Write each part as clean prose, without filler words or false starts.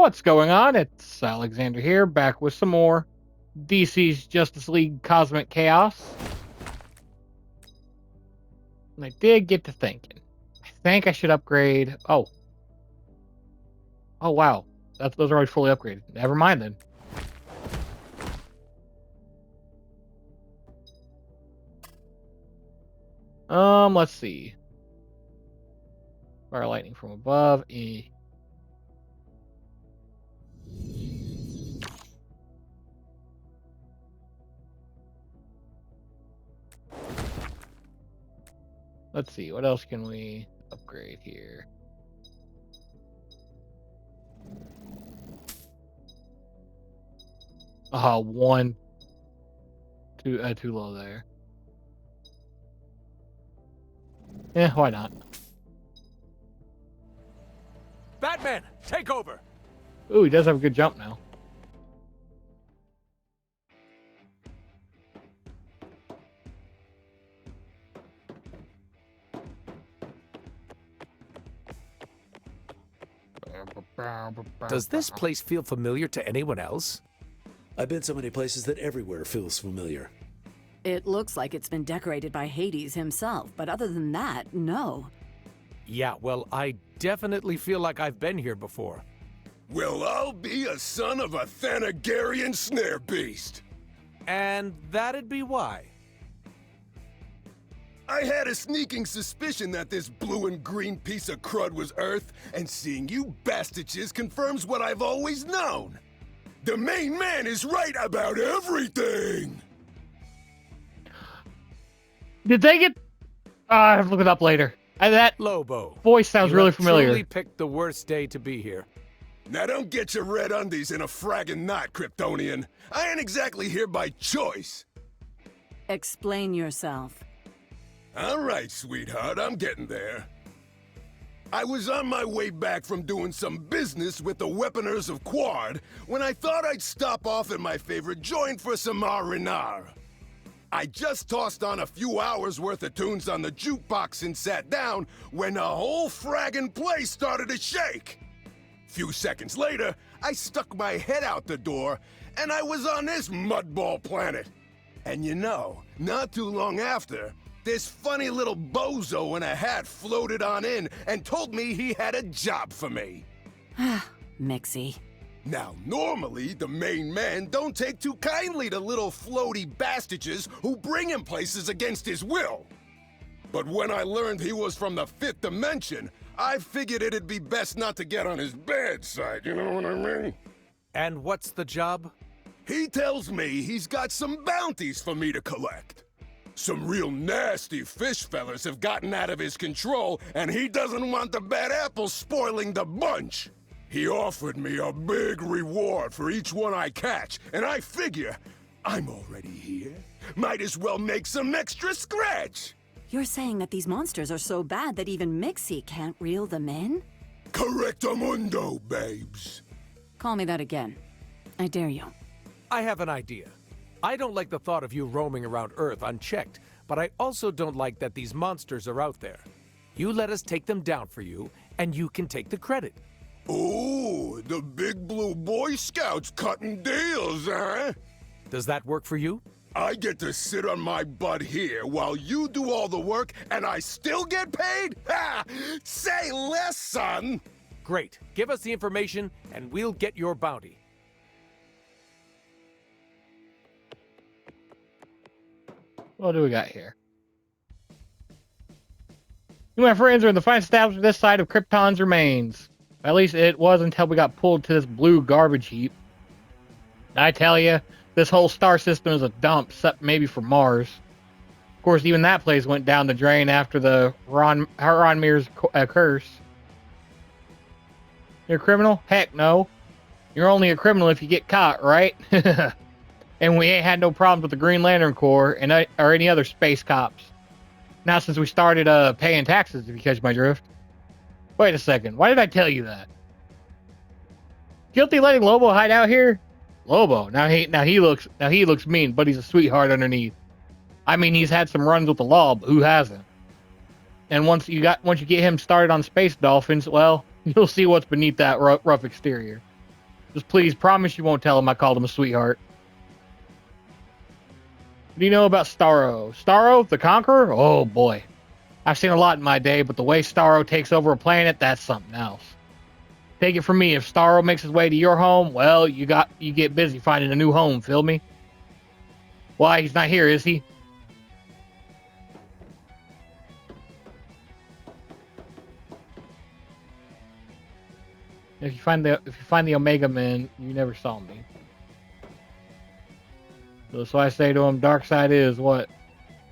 What's going on? It's Alexander here, back with some more DC's Justice League Cosmic Chaos. And I did get to thinking. I think I should upgrade... Oh, wow. Those are already fully upgraded. Never mind then. Let's see. Fire lightning from above. Let's see, what else can we upgrade here? One. Too low there. Yeah, why not? Batman, take over! Ooh, he does have a good jump now. Does this place feel familiar to anyone else? I've been so many places that everywhere feels familiar. It looks like it's been decorated by Hades himself, but other than that, no. Yeah, well, I definitely feel like I've been here before. Well, I'll be a son of a Thanagarian snare beast. And that'd be why. I had a sneaking suspicion that this blue and green piece of crud was Earth, and seeing you bastages confirms what I've always known. The main man is right about everything! Did they get... I have to look it up later. That Lobo. voice sounds really familiar. You truly picked the worst day to be here. Now don't get your red undies in a fragging knot, Kryptonian. I ain't exactly here by choice. Explain yourself. All right, sweetheart, I'm getting there. I was on my way back from doing some business with the Weaponers of Quard when I thought I'd stop off at my favorite joint for some R&R. I just tossed on a few hours worth of tunes on the jukebox and sat down when the whole fragging place started to shake. Few seconds later, I stuck my head out the door and I was on this mudball planet. And you know, not too long after, this funny little bozo in a hat floated on in and told me he had a job for me. Mixie. Now, normally, the main man don't take too kindly to little floaty bastages who bring him places against his will. But when I learned he was from the 5th dimension, I figured it'd be best not to get on his bad side, you know what I mean? And what's the job? He tells me he's got some bounties for me to collect. Some real nasty fish fellas have gotten out of his control, and he doesn't want the bad apples spoiling the bunch. He offered me a big reward for each one I catch, and I figure, I'm already here. Might as well make some extra scratch. You're saying that these monsters are so bad that even Mixie can't reel them in? Correctamundo, babes. Call me that again. I dare you. I have an idea. I don't like the thought of you roaming around Earth unchecked, but I also don't like that these monsters are out there. You let us take them down for you, and you can take the credit. Ooh, the big blue Boy Scouts cutting deals, huh? Does that work for you? I get to sit on my butt here while you do all the work and I still get paid? Ha! Say less, son! Great. Give us the information, and we'll get your bounty. What do we got here? You, my friends, are in the fine establishment this side of Krypton's remains. At least it was until we got pulled to this blue garbage heap. I tell you, this whole star system is a dump, except maybe for Mars. Of course, even that place went down the drain after the Ron Mears curse. You're a criminal? Heck no. You're only a criminal if you get caught, right? And we ain't had no problems with the Green Lantern Corps and or any other space cops. Now since we started paying taxes, if you catch my drift. Wait a second, why did I tell you that? Guilty letting Lobo hide out here? Lobo, now he looks mean, but he's a sweetheart underneath. I mean, he's had some runs with the law, but who hasn't? And once you get him started on Space Dolphins, well, you'll see what's beneath that rough exterior. Just please promise you won't tell him I called him a sweetheart. What do you know about Starro? Starro, the Conqueror? Oh boy. I've seen a lot in my day, but the way Starro takes over a planet, that's something else. Take it from me, if Starro makes his way to your home, well, you get busy finding a new home, feel me? Why, he's not here, is he? If you find the Omega Men, you never saw me. So I say to him, Darkseid is what?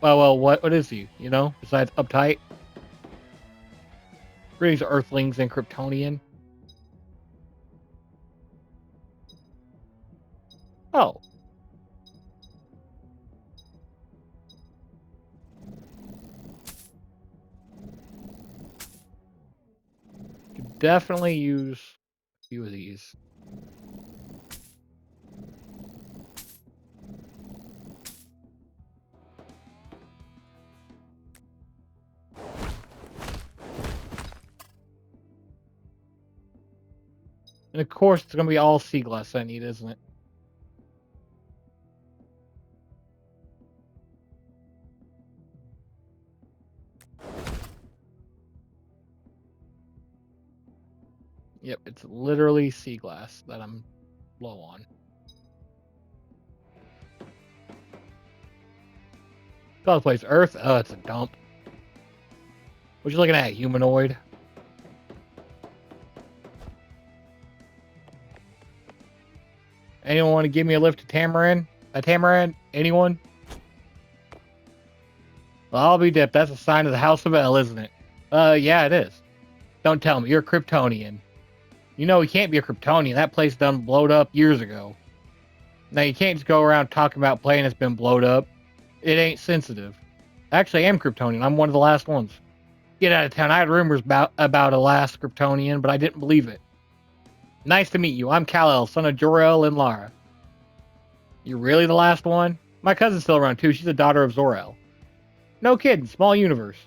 Well, what is he? You know, besides uptight. Greetings, Earthlings and Kryptonian. Oh. Could definitely use a few of these. And of course, it's going to be all sea glass I need, isn't it? Yep, it's literally sea glass that I'm low on. Call the place Earth? Oh, it's a dump. What you looking at, humanoid? Anyone want to give me a lift to Tamaran? A Tamaran? Anyone? Well, I'll be dipped. That's a sign of the House of El, isn't it? Yeah, it is. Don't tell me. You're a Kryptonian. You know, you can't be a Kryptonian. That place done blowed up years ago. Now, you can't just go around talking about playing that's been blowed up. It ain't sensitive. Actually, I am Kryptonian. I'm one of the last ones. Get out of town. I had rumors about a last Kryptonian, but I didn't believe it. Nice to meet you. I'm Kal-El, son of Jor-El and Lara. You're really the last one? My cousin's still around, too. She's the daughter of Zor-El. No kidding. Small universe.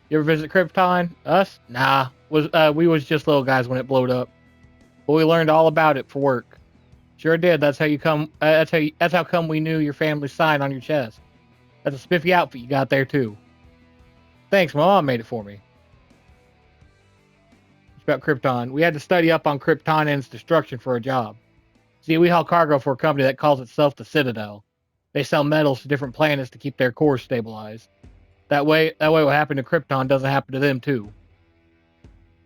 You ever visit Krypton? Us? Nah. We was just little guys when it blowed up. But we learned all about it for work. Sure did. That's how come we knew your family's sign on your chest. That's a spiffy outfit you got there, too. Thanks, my mom made it for me. It's about Krypton. We had to study up on Krypton and its destruction for a job. See, we haul cargo for a company that calls itself the Citadel. They sell metals to different planets to keep their cores stabilized. That way what happened to Krypton doesn't happen to them, too.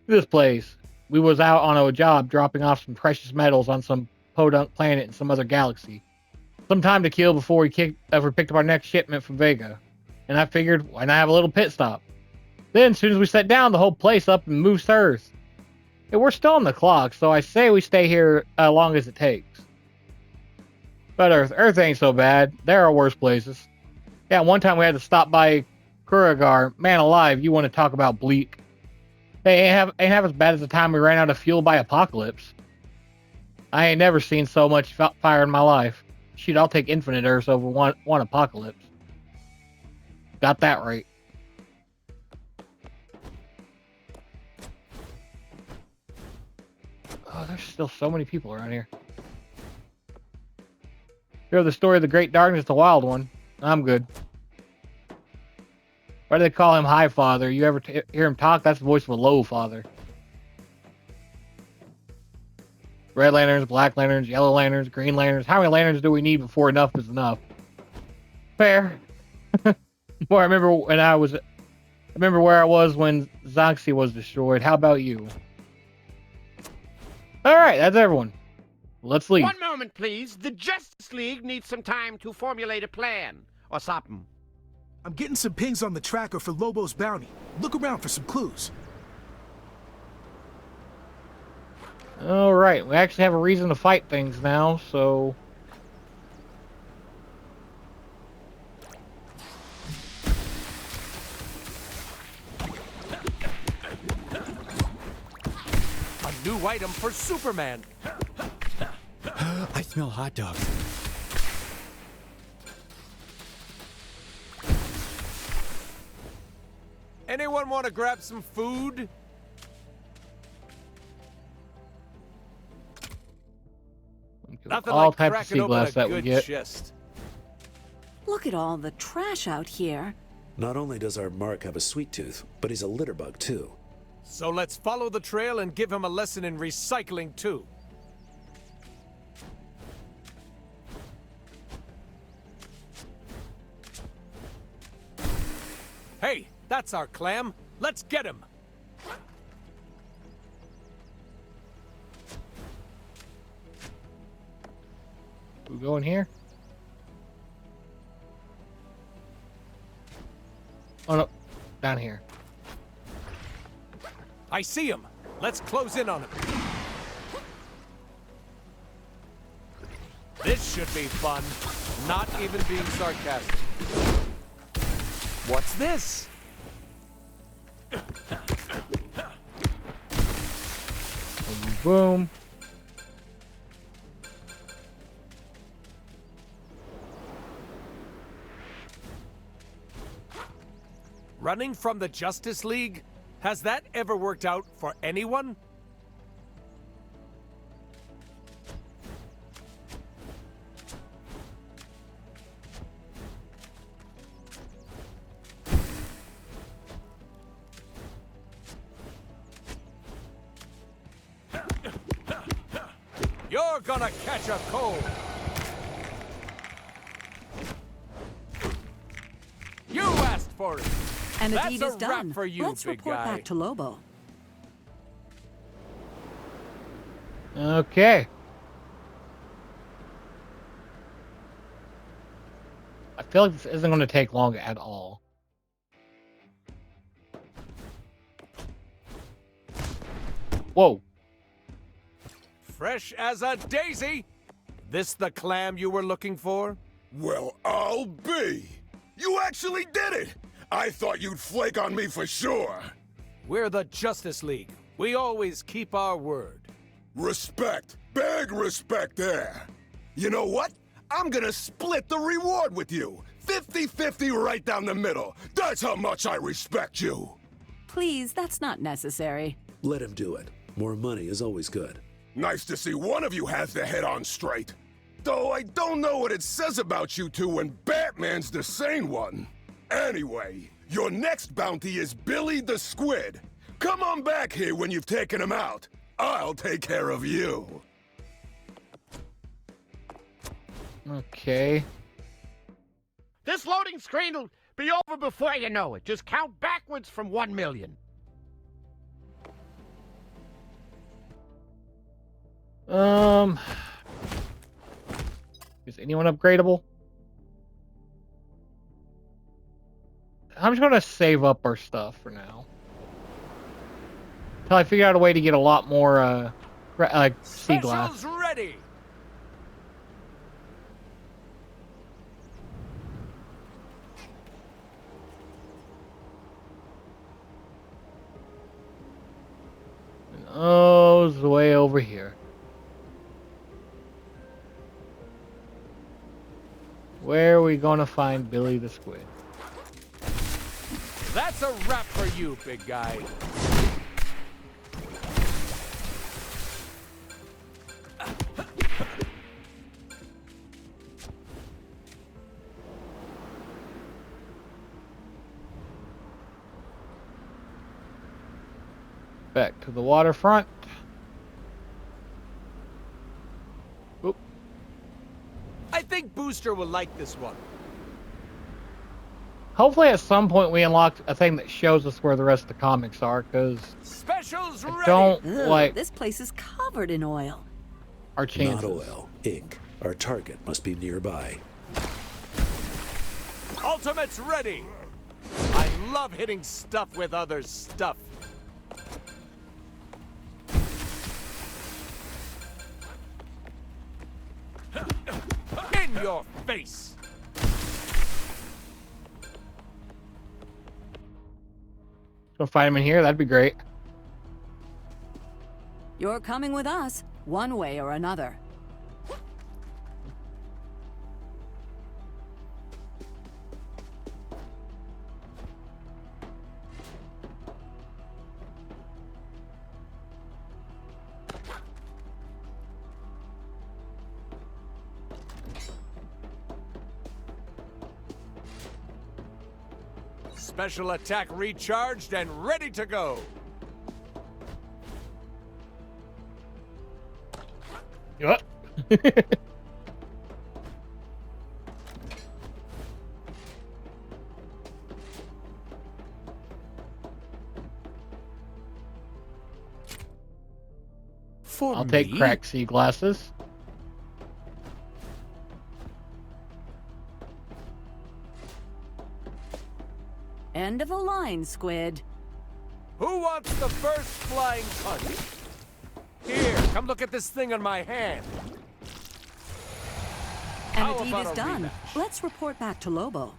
This place. We was out on a job dropping off some precious metals on some podunk planet in some other galaxy. Some time to kill before we ever picked up our next shipment from Vega. And I figured, why not have a little pit stop? Then, as soon as we set down, the whole place up and moves to Earth. And we're still on the clock, so I say we stay here as long as it takes. But Earth ain't so bad. There are worse places. Yeah, one time we had to stop by Kuragar. Man alive, you want to talk about bleak. Hey, ain't have as bad as the time we ran out of fuel by Apocalypse. I ain't never seen so much fire in my life. Shoot, I'll take infinite Earths over one Apocalypse. Got that right. Oh, there's still so many people around here. Hear the story of the Great Darkness, the wild one. I'm good. Why do they call him High Father? You ever hear him talk? That's the voice of a Low Father. Red lanterns, black lanterns, yellow lanterns, green lanterns. How many lanterns do we need before enough is enough? Fair. Boy, I remember where I was when Zoxy was destroyed. How about you? Alright, that's everyone. Let's leave. One moment, please. The Justice League needs some time to formulate a plan. Or something. I'm getting some pings on the tracker for Lobo's bounty. Look around for some clues. Alright, we actually have a reason to fight things now, so... A new item for Superman. I smell hot dogs. Anyone want to grab some food? Nothing all like types of cracking sea open glass a that we good get. chest. Look at all the trash out here. Not only does our Mark have a sweet tooth, but he's a litterbug too. So let's follow the trail and give him a lesson in recycling too. Hey, that's our clam. Let's get him. We go in here? Oh no, down here. I see him. Let's close in on him. This should be fun. Not even being sarcastic. What's this? Boom, boom. Running from the Justice League? Has that ever worked out for anyone? You're gonna catch a cold. You asked for it. And the That's deed a is wrap done. for you, Let's big report guy. back to Lobo. Okay. I feel like this isn't going to take long at all. Whoa. Fresh as a daisy. This the clam you were looking for? Well, I'll be. You actually did it! I thought you'd flake on me for sure. We're the Justice League. We always keep our word. Respect. Big respect there. You know what? I'm gonna split the reward with you. 50-50 right down the middle. That's how much I respect you. Please, that's not necessary. Let him do it. More money is always good. Nice to see one of you has the head on straight. Though I don't know what it says about you two when Batman's the sane one. Anyway, your next bounty is Billy the Squid. Come on back here when you've taken him out. I'll take care of you. Okay. This loading screen will be over before you know it. Just count backwards from 1 million. Is anyone upgradable? I'm just gonna save up our stuff for now. Until I figure out a way to get a lot more, like, sea glass. Specials ready! Oh, it's way over here. Where are we gonna find Billy the Squid? That's a wrap for you, big guy. Back to the waterfront. Oop. I think Booster will like this one. Hopefully at some point we unlock a thing that shows us where the rest of the comics are, because Specials I ready! don't Ugh, like this place is covered in oil. our chances. Not oil, ink. Our target must be nearby. Ultimate's ready! I love hitting stuff with other stuff. In your face! Go find him in here, that'd be great. You're coming with us, one way or another. Special attack recharged and ready to go. Yup. For I'll take me? cracked sea glasses. End of the line, Squid. Who wants the first flying punch? Here, come look at this thing on my hand. And How the deed about is a done. rematch? Let's report back to Lobo.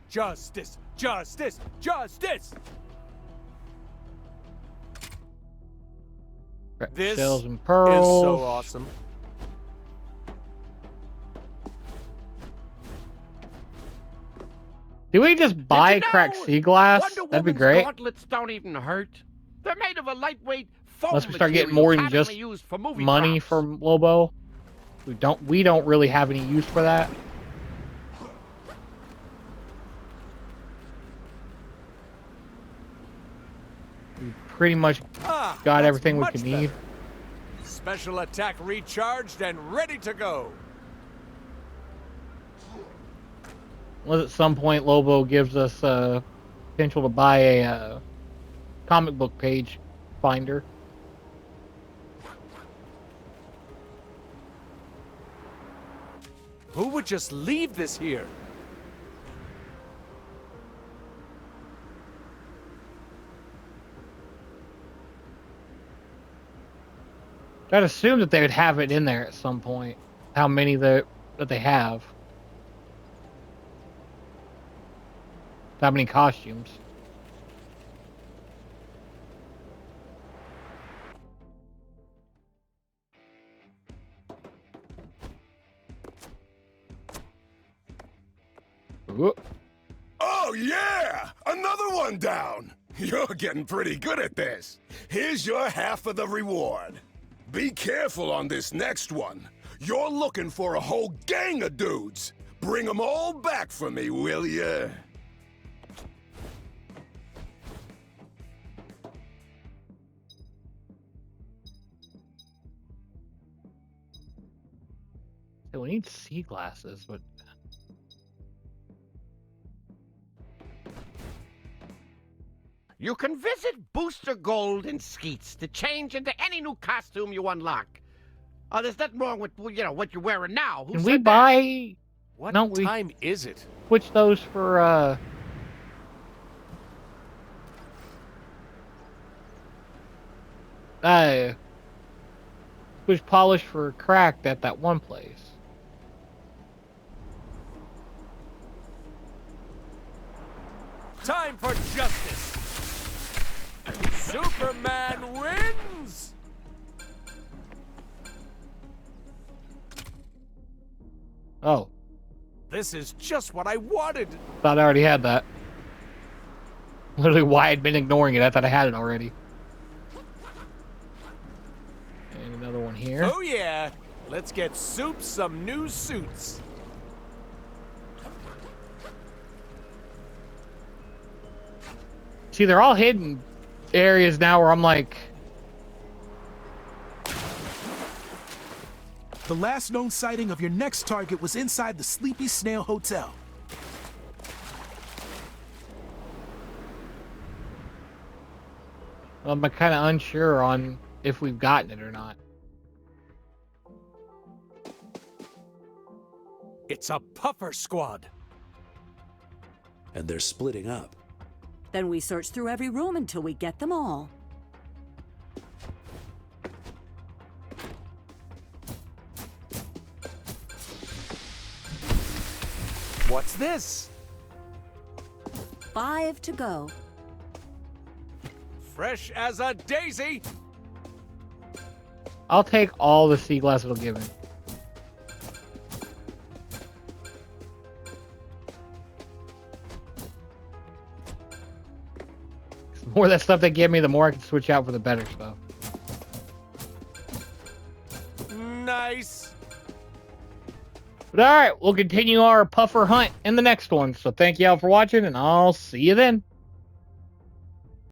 Justice! Justice! Justice! Cracked This shells and is pearls. so awesome. Do we just buy Did you cracked know sea glass? Wonder That'd be Woman's great. gauntlets don't even hurt. They're made of a lightweight foam Unless we start getting material more than commonly just used for movie money props. from Lobo. We don't really have any use for that. We pretty much Ah, got that's everything we much could better. need. Special attack recharged and ready to go. Unless at some point Lobo gives us potential to buy a comic book page finder. Who would just leave this here? I'd assume that they would have it in there at some point. How many that they have. How many costumes. Ooh. Oh, yeah! Another one down! You're getting pretty good at this. Here's your half of the reward. Be careful on this next one. You're looking for a whole gang of dudes. Bring them all back for me, will ya? So we need sea glasses, but You can visit Booster Gold in Skeets to change into any new costume you unlock. There's nothing wrong with what you're wearing now. Who can said we that? buy What No, we- time is it? switch those for switch polish for cracked at that one place. Time for justice. Superman wins. Oh, This is just what I wanted. thought I already had that. Literally why I'd been ignoring it. I thought I had it already. And another one here. Oh yeah. Let's get Soup some new suits. See, they're all hidden areas now where I'm like, The last known sighting of your next target was inside the Sleepy Snail Hotel. I'm kind of unsure on if we've gotten it or not. It's a puffer squad. And they're splitting up. Then we search through every room until we get them all. What's this? 5 to go. Fresh as a daisy. I'll take all the sea glass it'll give me. The more of that stuff they give me, the more I can switch out for the better stuff. Nice. But alright, we'll continue our puffer hunt in the next one. So thank you all for watching, and I'll see you then.